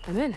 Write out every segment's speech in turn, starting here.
I'm in.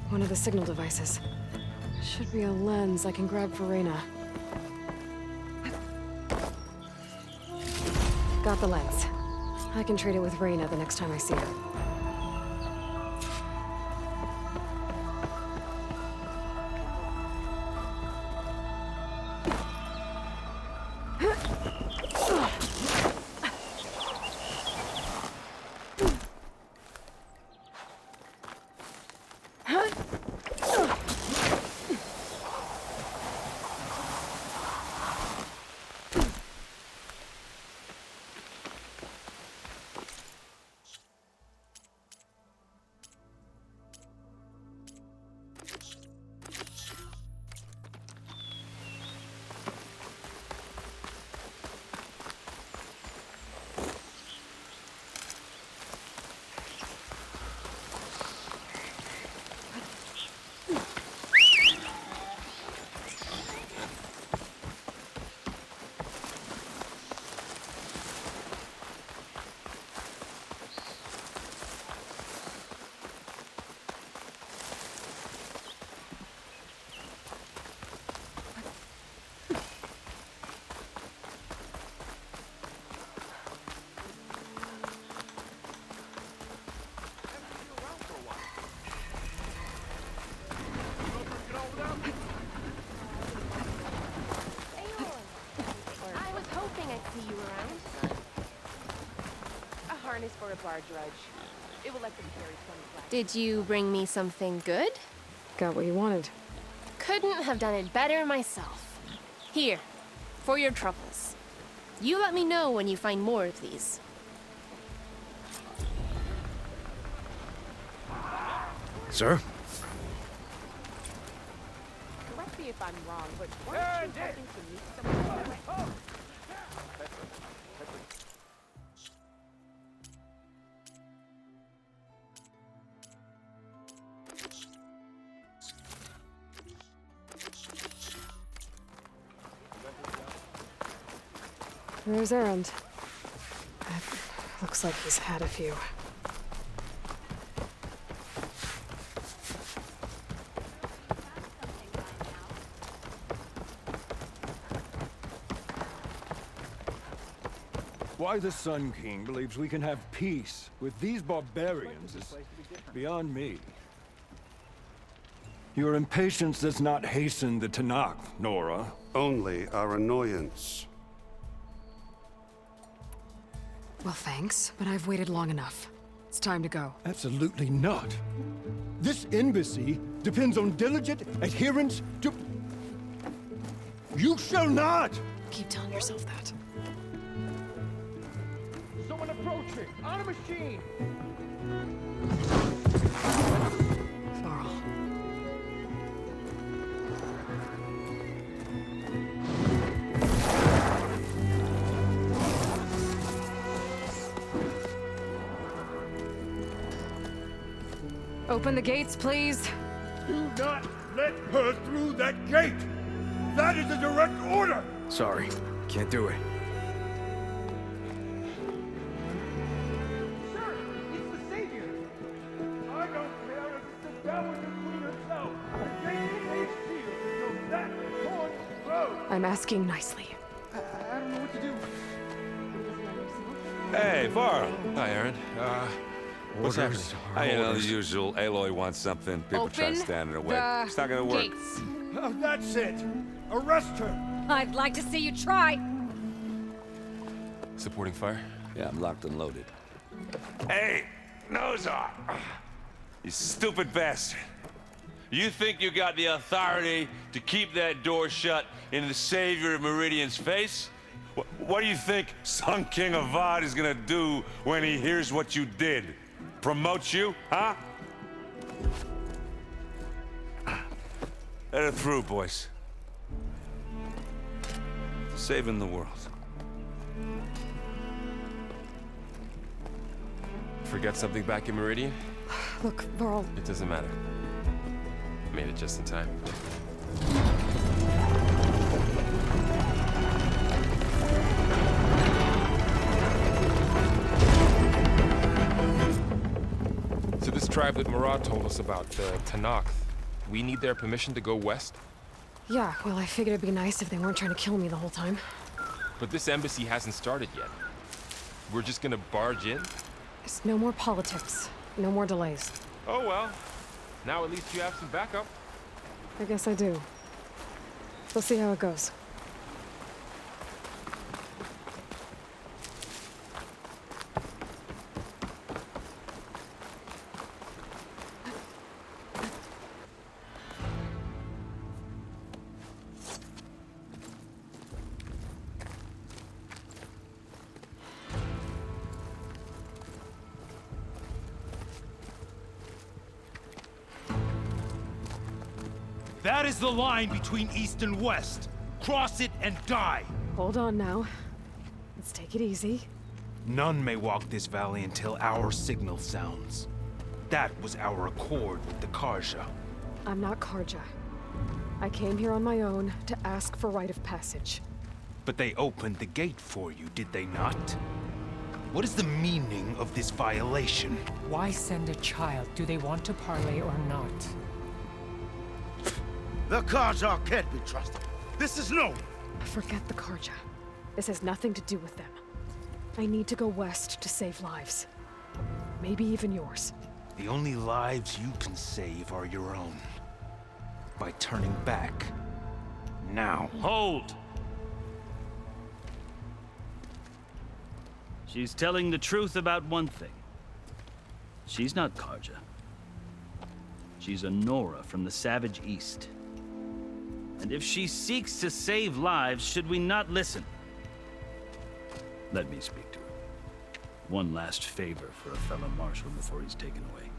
One of the signal devices. Should be a lens I can grab for Reyna. Got the lens. I can trade it with Reyna the next time I see her. For a bar drudge. It will let them carry 20 flags. Did you bring me something good? Got what you wanted. Couldn't have done it better myself. Here, for your troubles. You let me know when you find more of these. Sir? Correct me if I'm wrong, but weren't you hoping to meet someone? Where's Errand? Looks like he's had a few. Why the Sun King believes we can have peace with these barbarians is beyond me. Your impatience does not hasten the Tanakh, Nora. Only our annoyance. Well, thanks, but I've waited long enough. It's time to go. Absolutely not. This embassy depends on diligent adherence to... You shall not! Keep telling yourself that. Someone approaching! On a machine! Varl. Open the gates, please. Do not let her through that gate! That is a direct order! Sorry, can't do it. Sir, it's the Savior! I don't care if it's the Dowager Queen herself! The gate is a shield, so that horse road! I'm asking nicely. I don't know what to do. Hey, Varl. Hi, Aaron. What's happening? You know, the usual. Aloy wants something. People try to Open stand in her way. the It's not gonna work. gates. Oh, that's it. Arrest her. I'd like to see you try. Supporting fire? Yeah, I'm locked and loaded. Hey, Nozar! You stupid bastard. You think you got the authority to keep that door shut in the savior of Meridian's face? What do you think Sun King Avad is gonna do when he hears what you did? Promote you, huh? Let her through, boys. Saving the world. Forget something back in Meridian? Look, Varl, It doesn't matter. Made it just in time. So this tribe that Murad told us about, the Tanakh, we need their permission to go west? yeah, well, I figured it'd be nice if they weren't trying to kill me the whole time. But this embassy hasn't started yet. We're just gonna barge in? It's no more politics. No more delays. Oh well. Now at least you have some backup. I guess I do. We'll see how it goes. That is the line between East and West. Cross it and die. Hold on now. Let's take it easy. None may walk this valley until our signal sounds. That was our accord with the Karja. I'm not Karja. I came here on my own to ask for rite of passage. But they opened the gate for you, did they not? What is the meaning of this violation? Why send a child? Do they want to parley or not? The Karja can't be trusted. This is no. Forget the Karja. This has nothing to do with them. I need to go west to save lives. Maybe even yours. The only lives you can save are your own. By turning back. Now. Hold! She's telling the truth about one thing. She's not Karja. She's a Nora from the Savage East. And if she seeks to save lives, should we not listen? Let me speak to her. One last favor for a fellow marshal before he's taken away.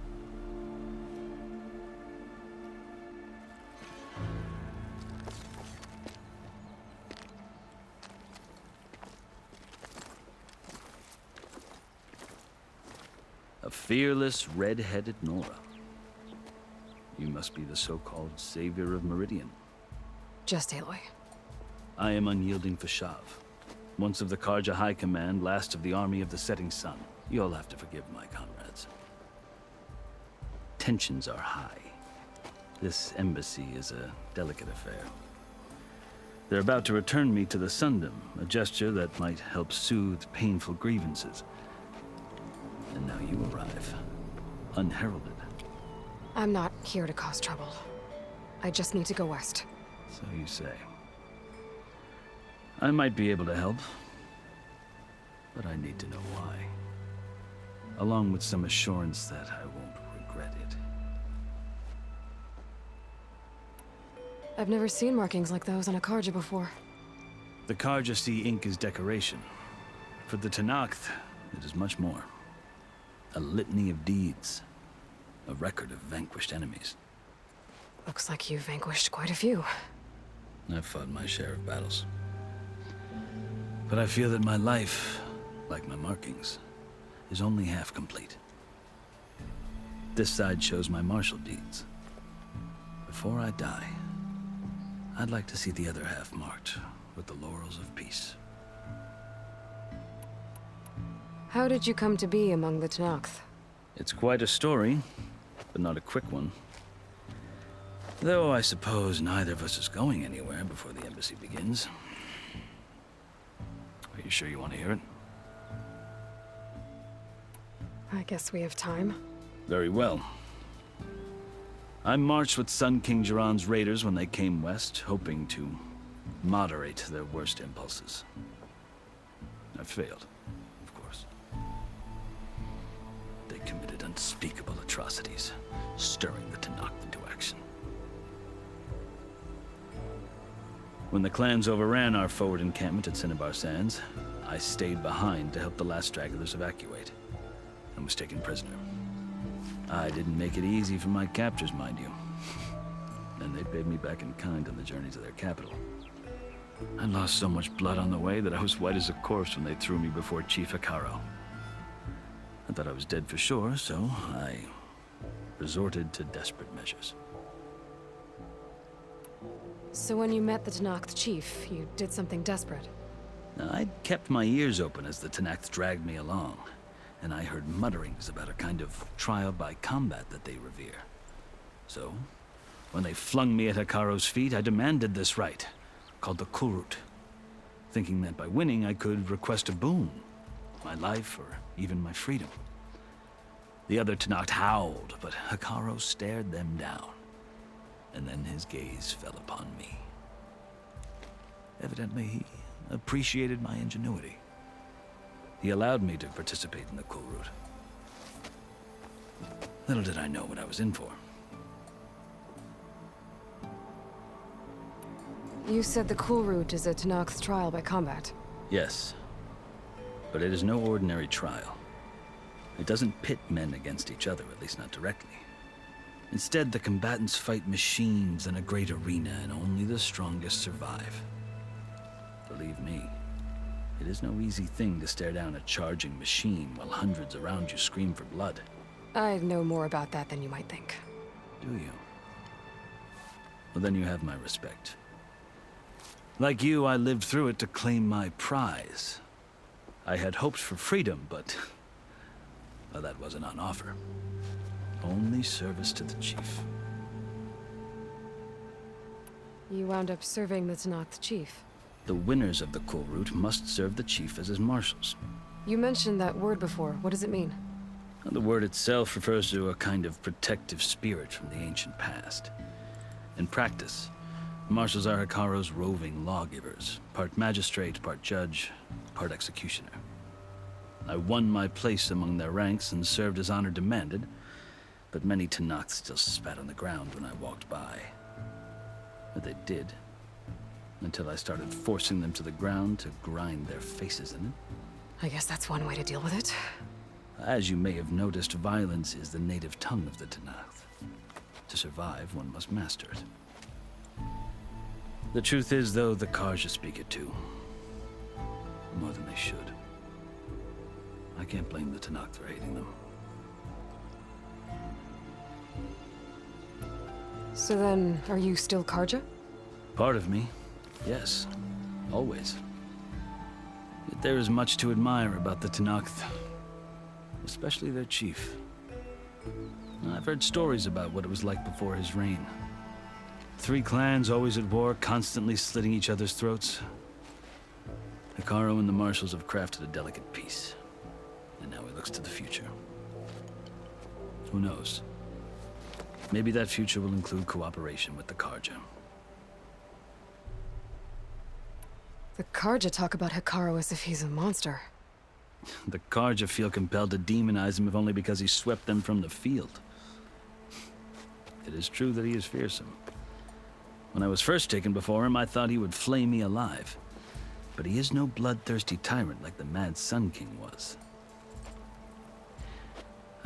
A fearless, red-headed Nora. You must be the so-called savior of Meridian. Just Aloy. I am unyielding Fashav. Once of the Karja High Command, last of the army of the setting sun. You'll have to forgive my comrades. Tensions are high. This embassy is a delicate affair. They're about to return me to the Sundom, a gesture that might help soothe painful grievances. And now you arrive, unheralded. I'm not here to cause trouble. I just need to go west. So you say. I might be able to help, but I need to know why. Along with some assurance that I won't regret it. I've never seen markings like those on a Karja before. The Karja see ink as decoration. For the Tanakh, it is much more. A litany of deeds. A record of vanquished enemies. Looks like you've vanquished quite a few. I've fought my share of battles. But I feel that my life, like my markings, is only half complete. This side shows my martial deeds. Before I die, I'd like to see the other half marked with the laurels of peace. How did you come to be among the Tanakh? It's quite a story, but not a quick one. Though I suppose neither of us is going anywhere before the embassy begins. Are you sure you want to hear it? I guess we have time. Very well. I marched with Sun King Jiran's raiders when they came west, hoping to moderate their worst impulses. I failed, of course. They committed unspeakable atrocities, stirring the Tenakth into action. When the clans overran our forward encampment at Cinnabar Sands, I stayed behind to help the last stragglers evacuate, and was taken prisoner. I didn't make it easy for my captors, mind you. And they paid me back in kind on the journey to their capital. I lost so much blood on the way that I was white as a corpse when they threw me before Chief Hekaro. I thought I was dead for sure, so I resorted to desperate measures. So when you met the Tenakth chief, you did something desperate? Now, I'd kept my ears open as the Tenakth dragged me along, and I heard mutterings about a kind of trial by combat that they revere. So, when they flung me at Hekaro's feet, I demanded this right, called the Kulrut, thinking that by winning I could request a boon, my life or even my freedom. The other Tenakth howled, but Hekaro stared them down, and then his gaze fell upon me. Evidently, he appreciated my ingenuity. He allowed me to participate in the Kulrut. Little did I know what I was in for. You said the Kulrut is a Tenakth's trial by combat. Yes, but it is no ordinary trial. It doesn't pit men against each other, at least not directly. Instead, the combatants fight machines in a great arena, and only the strongest survive. Believe me, it is no easy thing to stare down a charging machine while hundreds around you scream for blood. I know more about that than you might think. Do you? Well, then you have my respect. Like you, I lived through it to claim my prize. I had hoped for freedom, but well, that wasn't on offer. Only service to the chief. You wound up serving the Tenakth chief. The winners of the Kulrut must serve the chief as his marshals. You mentioned that word before. What does it mean? The word itself refers to a kind of protective spirit from the ancient past. In practice, marshals are Hekaro's roving lawgivers, part magistrate, part judge, part executioner. I won my place among their ranks and served as honor demanded, but many Tenakth still spat on the ground when I walked by. But they did, until I started forcing them to the ground to grind their faces in it. I guess that's one way to deal with it. As you may have noticed, violence is the native tongue of the Tenakth. To survive, one must master it. The truth is, though, the Karja speak it too. More than they should. I can't blame the Tenakth for hating them. So then, are you still Karja? Part of me, yes. Always. Yet there is much to admire about the Tenakth. Especially their chief. I've heard stories about what it was like before his reign. 3 clans always at war, constantly slitting each other's throats. Hekaro and the marshals have crafted a delicate peace. And now he looks to the future. Who knows? Maybe that future will include cooperation with the Karja. The Karja talk about Hekaro as if he's a monster. The Karja feel compelled to demonize him if only because he swept them from the field. It is true that he is fearsome. When I was first taken before him, I thought he would flay me alive. But he is no bloodthirsty tyrant like the Mad Sun King was.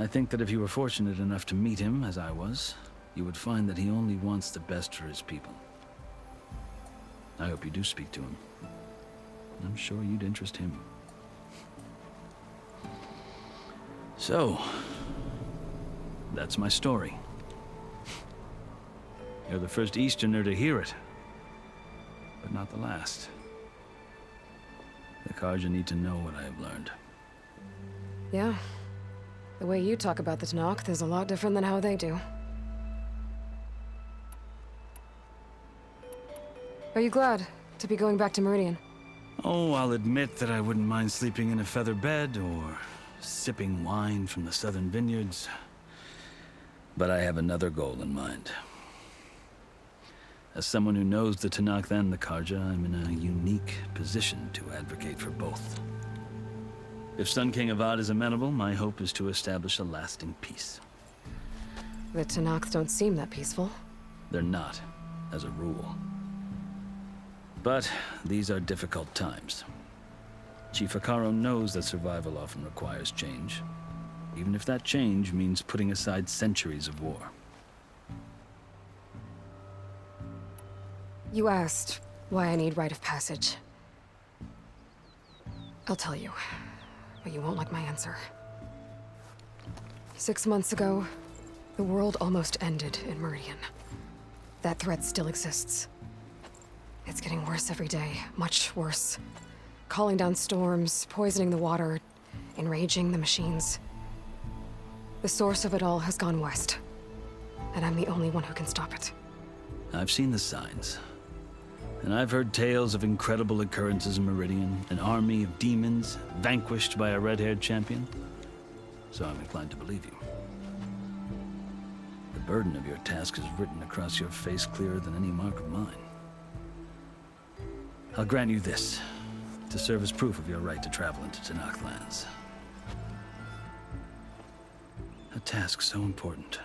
I think that if you were fortunate enough to meet him, as I was, you would find that he only wants the best for his people. I hope you do speak to him. I'm sure you'd interest him. So, that's my story. You're the first Easterner to hear it, but not the last. The Karja need to know what I have learned. Yeah. The way you talk about the Tenakth is a lot different than how they do. Are you glad to be going back to Meridian? Oh, I'll admit that I wouldn't mind sleeping in a feather bed or sipping wine from the southern vineyards. But I have another goal in mind. As someone who knows the Tanakh and the Karja, I'm in a unique position to advocate for both. If Sun King Avad is amenable, my hope is to establish a lasting peace. The Tanakh don't seem that peaceful. They're not, as a rule. But these are difficult times. Chief Hekarro knows that survival often requires change, even if that change means putting aside centuries of war. You asked why I need rite of passage. I'll tell you, but you won't like my answer. 6 months ago, the world almost ended in Meridian. That threat still exists. It's getting worse every day, much worse. Calling down storms, poisoning the water, enraging the machines. The source of it all has gone west, and I'm the only one who can stop it. I've seen the signs. And I've heard tales of incredible occurrences in Meridian, an army of demons vanquished by a red-haired champion. So I'm inclined to believe you. The burden of your task is written across your face clearer than any mark of mine. I'll grant you this, to serve as proof of your right to travel into Tanakh lands. A task so important,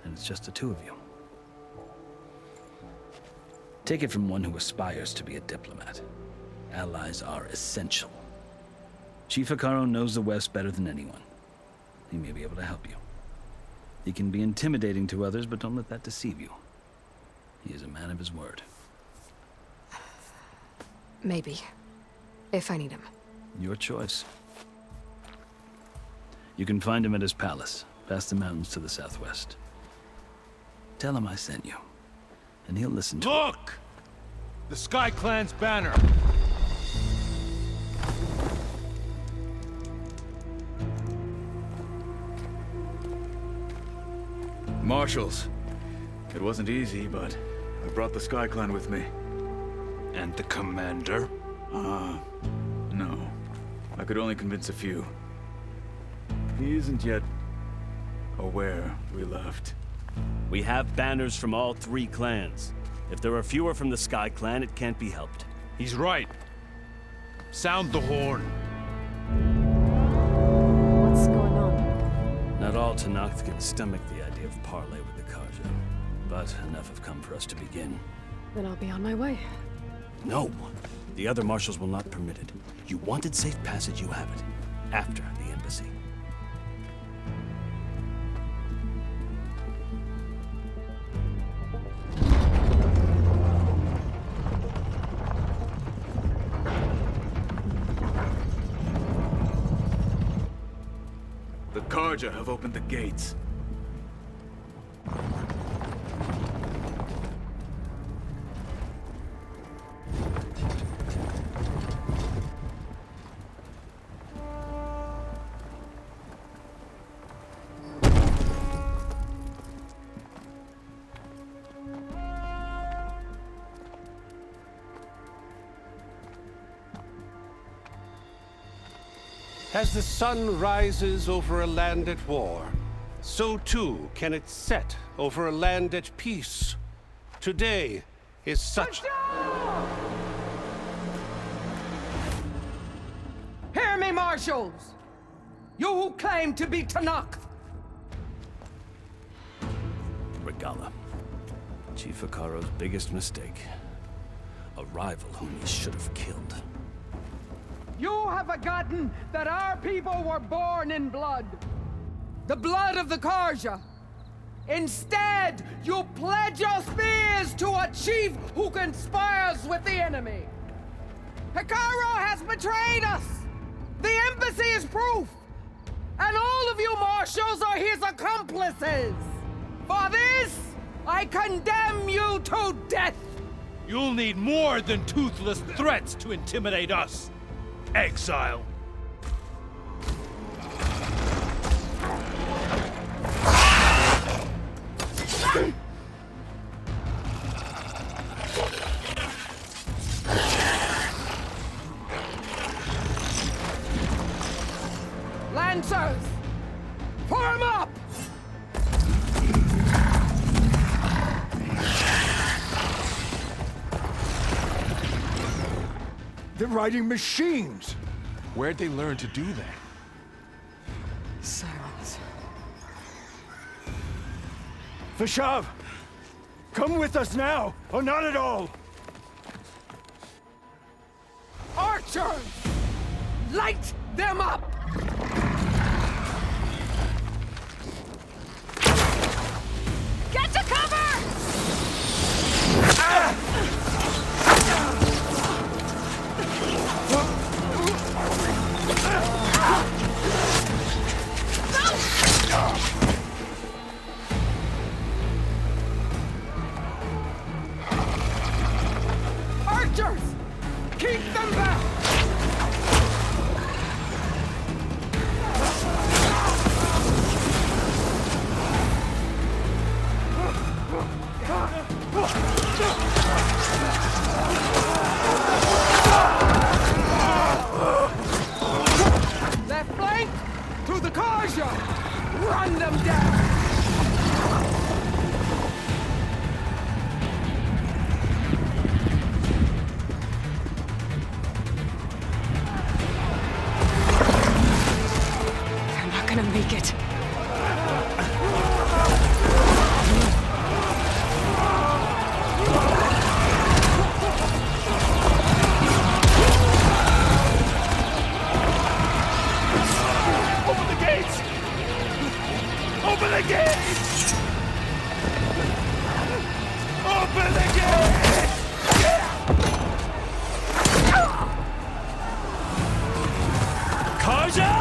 and it's just the two of you. Take it from one who aspires to be a diplomat. Allies are essential. Chief Hekarro knows the West better than anyone. He may be able to help you. He can be intimidating to others, but don't let that deceive you. He is a man of his word. Maybe. If I need him. Your choice. You can find him at his palace, past the mountains to the southwest. Tell him I sent you, and he'll listen to it. Look! The Sky Clan's banner! Marshals. It wasn't easy, but I brought the Sky Clan with me. And the commander? No. I could only convince a few. He isn't yet aware we left. We have banners from all 3 clans. If there are fewer from the Sky Clan, it can't be helped. He's right. Sound the horn. What's going on? Not all Tanakh can stomach the idea of parley with the Karja, but enough have come for us to begin. Then I'll be on my way. No! The other marshals will not permit it. You wanted safe passage, you have it. After the embassy. The Karja have opened the gates. As the sun rises over a land at war, so too can it set over a land at peace. Today is such... Hear me, marshals! You who claim to be Tanakh! Regala. Chief Hekarro's biggest mistake. A rival whom he should have killed. You have forgotten that our people were born in blood. The blood of the Karja. Instead, you pledge your spears to a chief who conspires with the enemy. Hekarro has betrayed us. The embassy is proof. And all of you marshals are his accomplices. For this, I condemn you to death. You'll need more than toothless threats to intimidate us. Exile. They're riding machines. Where'd they learn to do that? Silence. Vashav, come with us now, or not at all. Archers! Light them up! Get to cover! Archers! Keep them back! Left flank! To the Karja! Run them down! They're not gonna make it. Open the gates! Open the gates! Open the gates! Karja!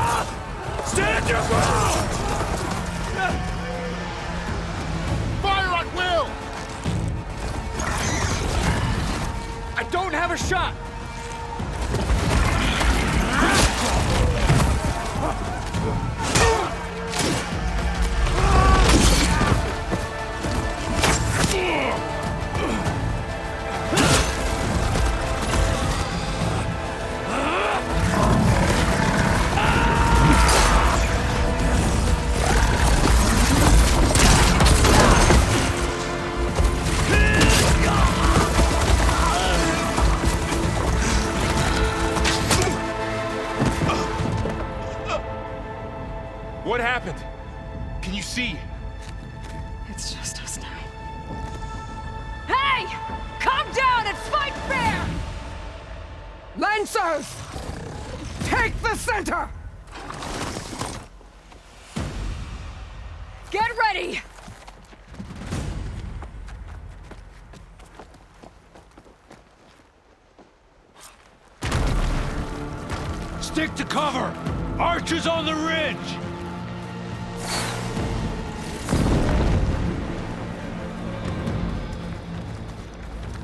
Stand your ground! Fire at will! I don't have a shot! What happened? Can you see? It's just us now. Hey! Calm down and fight fair! Lancers! Take the center! Get ready! Stick to cover! Archers on the ridge!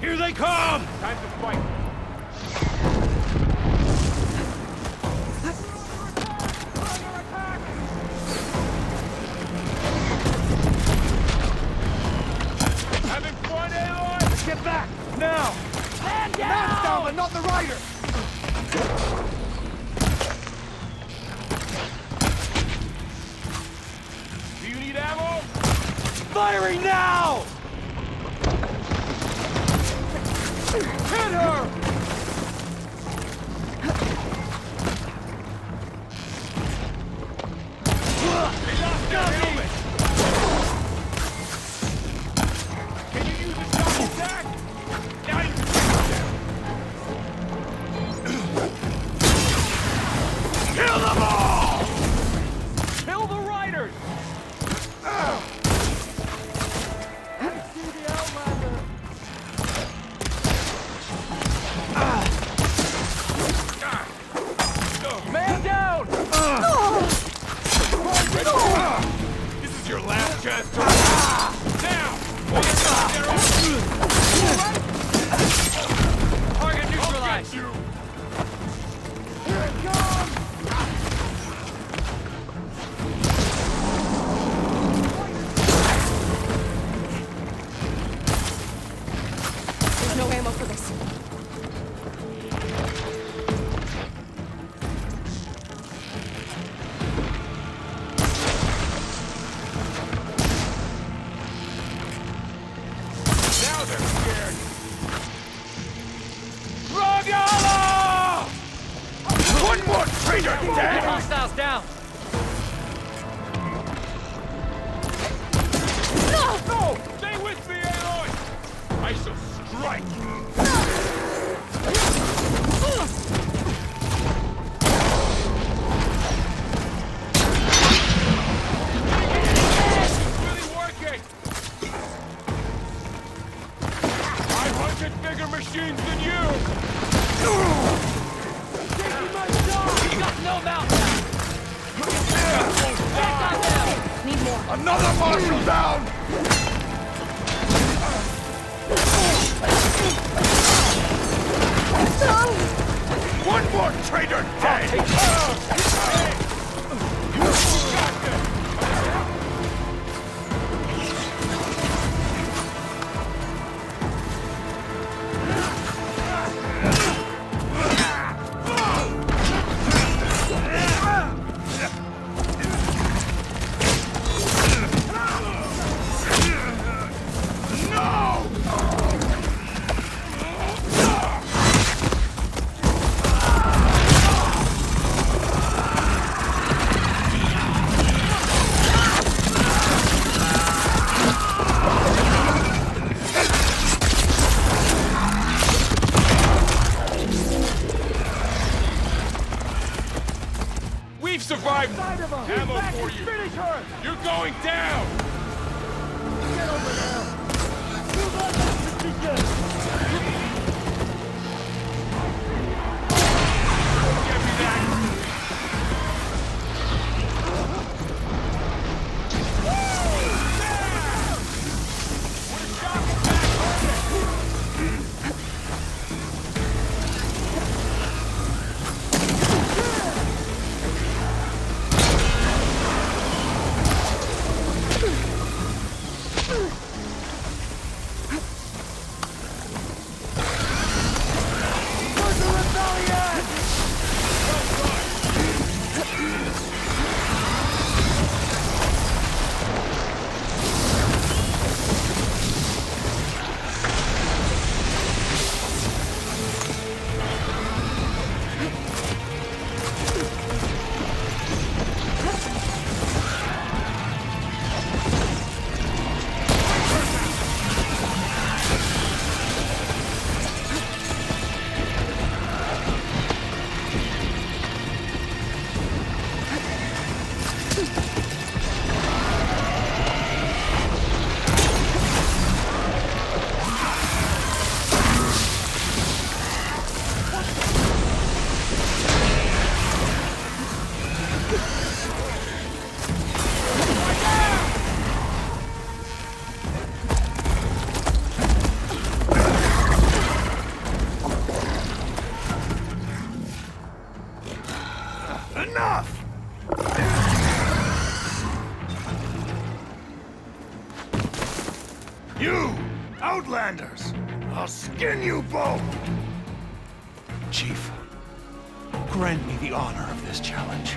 Here they come! Time to fight. Having fun, Aloy? Let's get back, now! Stand down! Mount's down, but not the rider! Do you need ammo? Firing now! Hit her! They lost their helmet! Can you use a shock attack? Now you Kill them all! Kill the riders! See the Outlander! Man down! This is your last chance to... Now! Target neutralized! Here it comes! There's no ammo for this. Missiles down! No! Stay with me, Aloy! I shall strike! It's really working! I've hunted bigger machines than you! Taking my shot! You got no mount now! Need more. Another Marshal down! One more traitor dead! We've survived! Ammo for you! Finish her! You're going down! Get over there! Do not let this begin! Give me that! Enough! You, Outlanders! I'll skin you both! Chief, grant me the honor of this challenge.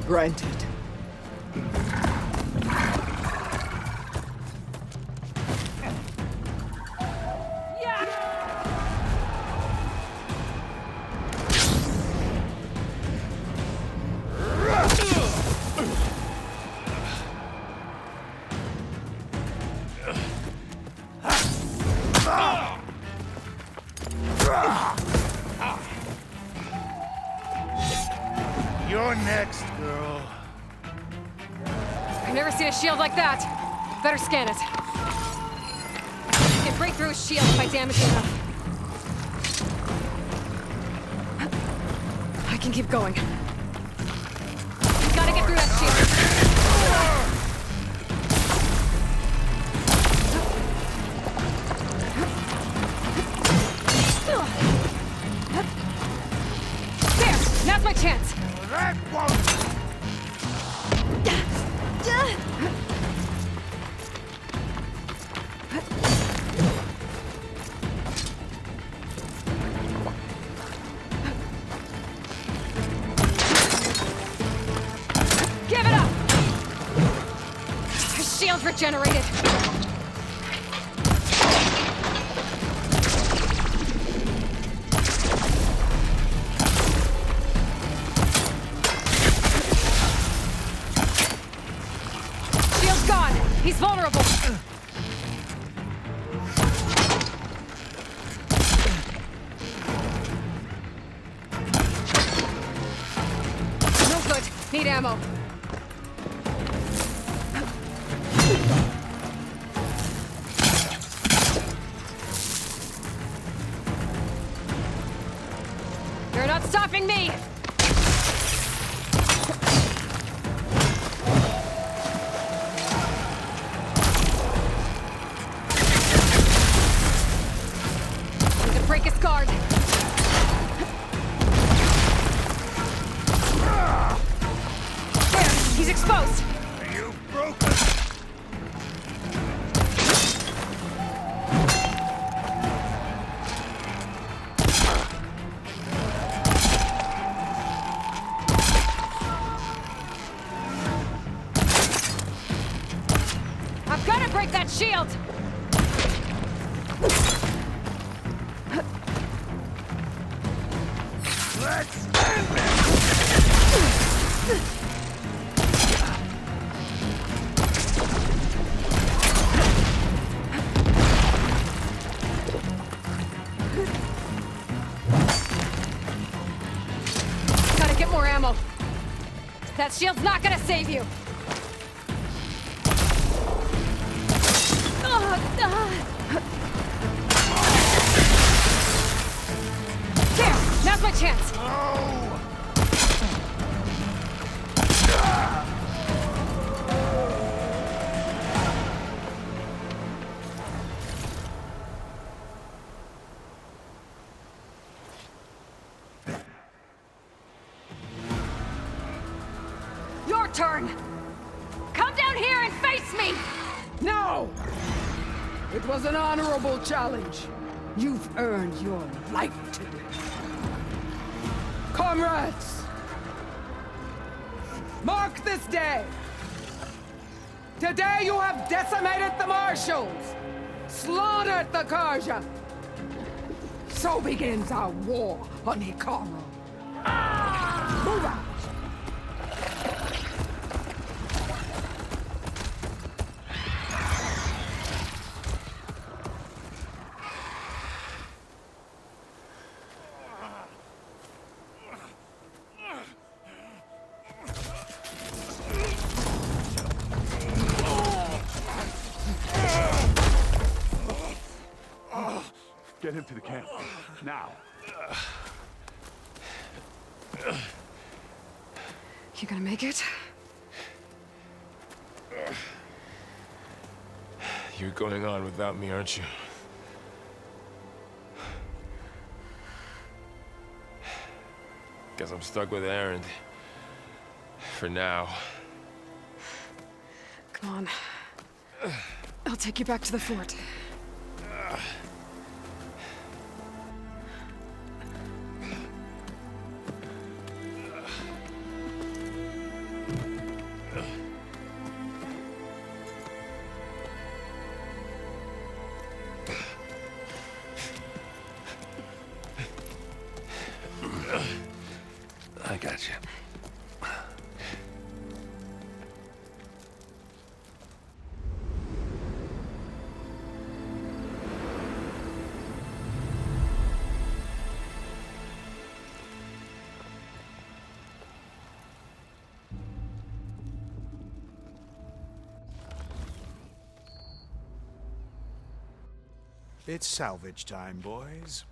Granted. You're next, girl. I've never seen a shield like that. Better scan it. I can break through a shield if I damage it enough. I can keep going. Gotta get through that shield. There! Now's my chance! That won't... Give it up! His shield's regenerated. Need ammo. You're not stopping me! Need to break his guard. There, he's exposed. You broke it! I've got to break that shield! Let's end this! Gotta get more ammo. That shield's not gonna save you. There! Now's my chance! Your turn! Come down here and face me! No! It was an honorable challenge. You've earned your life today. Comrades! Mark this day! Today you have decimated the Marshals! Slaughtered the Karja! So begins our war on Hikaru. Move out! Get him to the camp. Now. You gonna make it? You're going on without me, aren't you? Guess I'm stuck with Aaron. For now. Come on. I'll take you back to the fort. I got you. It's salvage time, boys.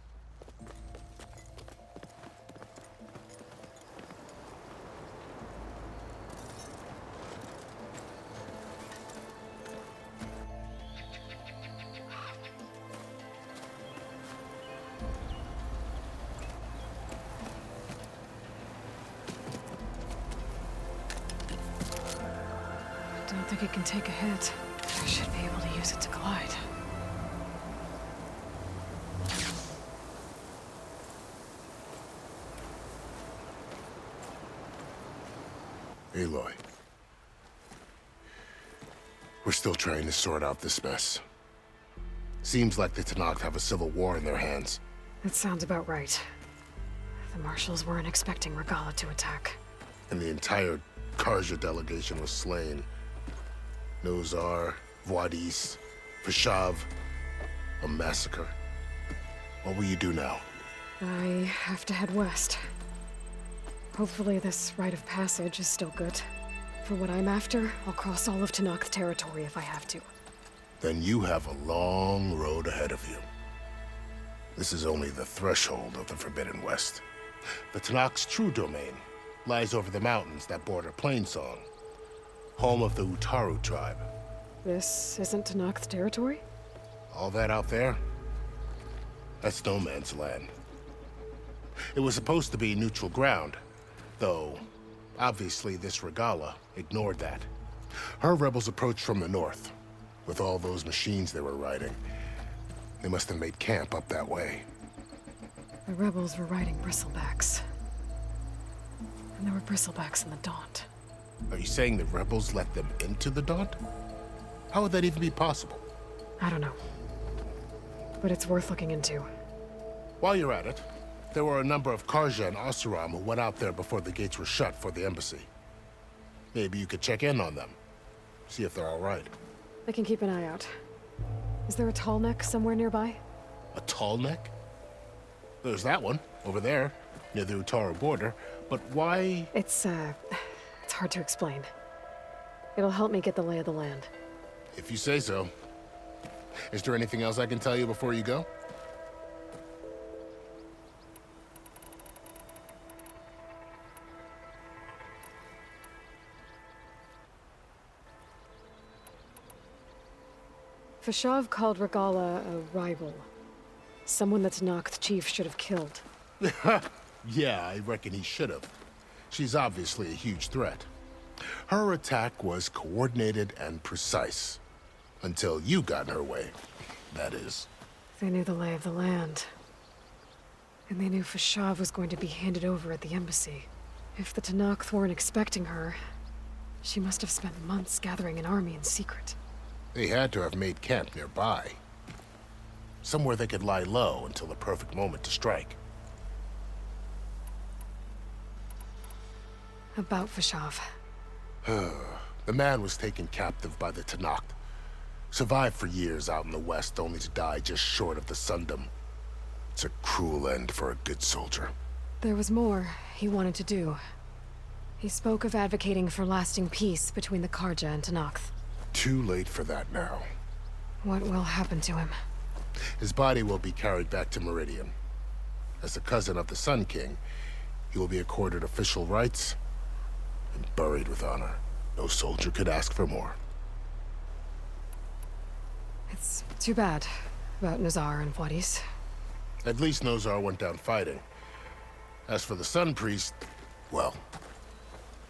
Don't think it can take a hit. I should be able to use it to glide. Aloy. We're still trying to sort out this mess. Seems like the Tenakth have a civil war in their hands. That sounds about right. The Marshals weren't expecting Regalla to attack. And the entire Karja delegation was slain. Nozar, Voidis, Vashav. A massacre. What will you do now? I have to head west. Hopefully this rite of passage is still good. For what I'm after, I'll cross all of Tenakth territory if I have to. Then you have a long road ahead of you. This is only the threshold of the Forbidden West. The Tenakth's true domain lies over the mountains that border Plainsong, home of the Utaru tribe. This isn't Tenakth territory? All that out there? That's no man's land. It was supposed to be neutral ground, though obviously this Regalla ignored that. Her rebels approached from the north. With all those machines they were riding, they must have made camp up that way. The rebels were riding bristlebacks. And there were bristlebacks in the Daunt. Are you saying the rebels let them into the Daunt? How would that even be possible? I don't know. But it's worth looking into. While you're at it, there were a number of Karja and Oseram who went out there before the gates were shut for the embassy. Maybe you could check in on them. See if they're all right. I can keep an eye out. Is there a tall neck somewhere nearby? A tall neck? There's that one, over there, near the Utaru border. But why? It's hard to explain. It'll help me get the lay of the land. If you say so. Is there anything else I can tell you before you go? Fashav called Regalla a rival. Someone that Tenakth chief should have killed. Yeah, I reckon he should have. She's obviously a huge threat. Her attack was coordinated and precise. Until you got in her way, that is. They knew the lay of the land. And they knew Fashav was going to be handed over at the embassy. If the Tenakth weren't expecting her, she must have spent months gathering an army in secret. They had to have made camp nearby. Somewhere they could lie low until the perfect moment to strike. About Fashav. The man was taken captive by the Tenakth. Survived for years out in the west, only to die just short of the Sundom. It's a cruel end for a good soldier. There was more he wanted to do. He spoke of advocating for lasting peace between the Karja and Tenakth. Too late for that now. What will happen to him? His body will be carried back to Meridian. As the cousin of the Sun King, he will be accorded official rights and buried with honor. No soldier could ask for more. It's too bad about Nazar and Wadis. At least Nozar went down fighting. As for the Sun Priest, well,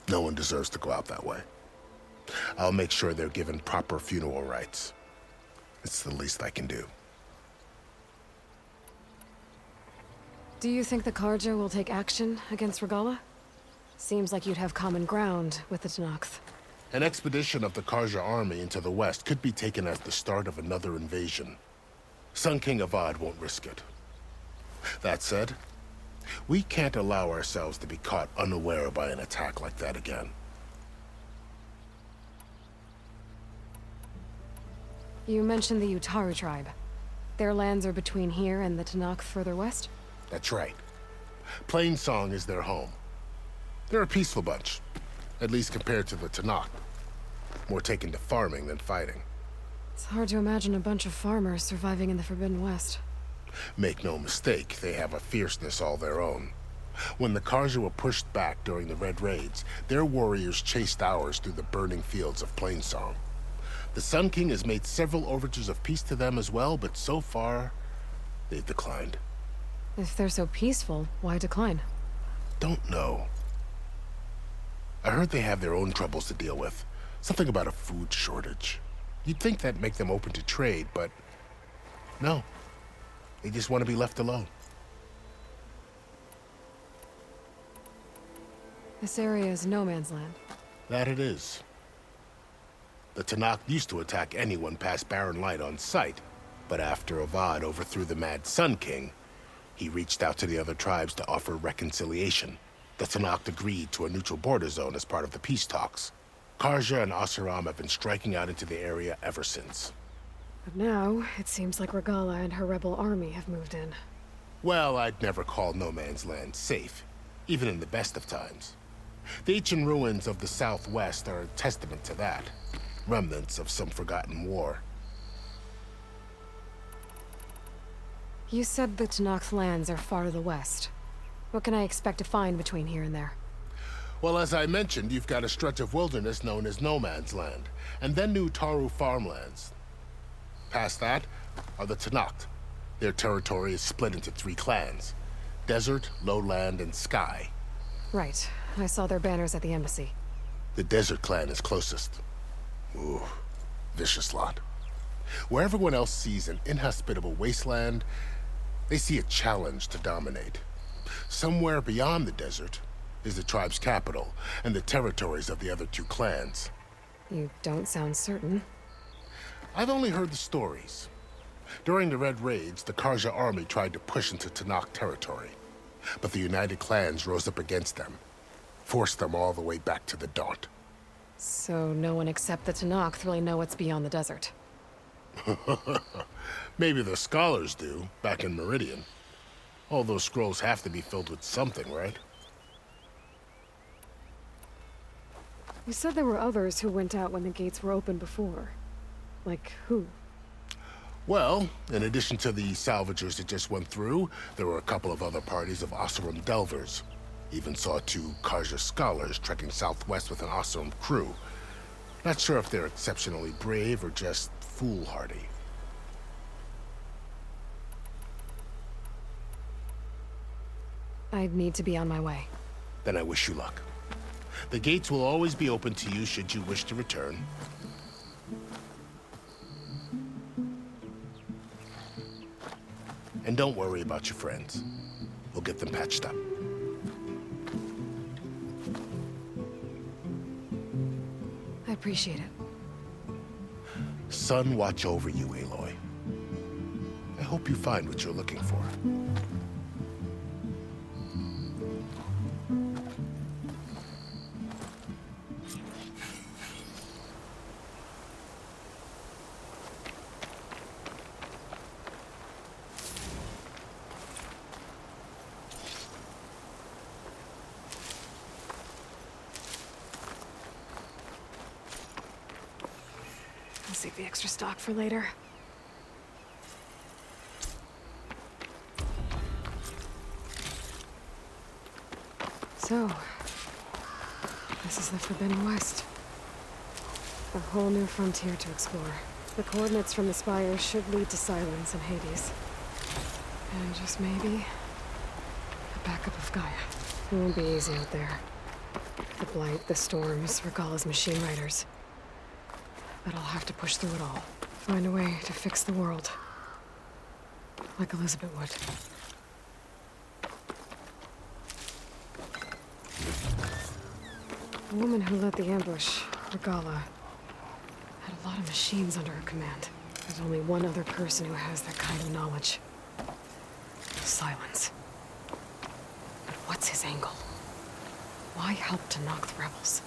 no one deserves to go out that way. I'll make sure they're given proper funeral rites. It's the least I can do. Do you think the Karja will take action against Regalla? Seems like you'd have common ground with the Tenakth. An expedition of the Karja army into the west could be taken as the start of another invasion. Sun King Avad won't risk it. That said, we can't allow ourselves to be caught unaware by an attack like that again. You mentioned the Utaru tribe. Their lands are between here and the Tenakth further west? That's right. Plainsong is their home. They're a peaceful bunch, at least compared to the Tenakth. More taken to farming than fighting. It's hard to imagine a bunch of farmers surviving in the Forbidden West. Make no mistake, they have a fierceness all their own. When the Karja were pushed back during the Red Raids, their warriors chased ours through the burning fields of Plainsong. The Sun King has made several overtures of peace to them as well, but so far, they've declined. If they're so peaceful, why decline? Don't know. I heard they have their own troubles to deal with. Something about a food shortage. You'd think that'd make them open to trade, but no. They just want to be left alone. This area is no man's land. That it is. The Tenakth used to attack anyone past Barren Light on sight, but after Avad overthrew the Mad Sun King, he reached out to the other tribes to offer reconciliation. The Tenakth agreed to a neutral border zone as part of the peace talks. Karja and Oseram have been striking out into the area ever since. But now, it seems like Regalla and her rebel army have moved in. Well, I'd never call no man's land safe. even in the best of times. The ancient ruins of the Southwest are a testament to that. Remnants of some forgotten war. You said the Tenakth lands are far to the west. What can I expect to find between here and there? Well, as I mentioned, you've got a stretch of wilderness known as No Man's Land, and then new Taru farmlands. Past that are the Tenakth. Their territory is split into 3 clans: Desert, Lowland, and Sky. Right. I saw their banners at the embassy. The Desert clan is closest. Ooh, vicious lot. Where everyone else sees an inhospitable wasteland, they see a challenge to dominate. Somewhere beyond the desert is the tribe's capital and the territories of the other 2 clans. You don't sound certain. I've only heard the stories. During the Red Raids, the Karja army tried to push into Tenakth territory, but the united clans rose up against them, forced them all the way back to the Daunt. So no one except the Tenakth really know what's beyond the desert. Maybe the scholars do, back in Meridian. All those scrolls have to be filled with something, right? You said there were others who went out when the gates were open before. Like who? Well, in addition to the salvagers that just went through, there were a couple of other parties of Oseram delvers. Even saw 2 Karja scholars trekking southwest with an Oseram crew. Not sure if they're exceptionally brave or just foolhardy. I'd need to be on my way. Then I wish you luck. The gates will always be open to you should you wish to return. And don't worry about your friends. We'll get them patched up. I appreciate it. Sun watch over you, Aloy. I hope you find what you're looking for. I'll save the extra stock for later. So, this is the Forbidden West. A whole new frontier to explore. The coordinates from the spire should lead to Silence and Hades. And just maybe, a backup of Gaia. It won't be easy out there. The Blight, the Storms, Regalla's machine riders. But I'll have to push through it all. Find a way to fix the world. Like Elizabeth would. The woman who led the ambush, Regalla, had a lot of machines under her command. There's only one other person who has that kind of knowledge. Silence. But what's his angle? Why help to knock the rebels?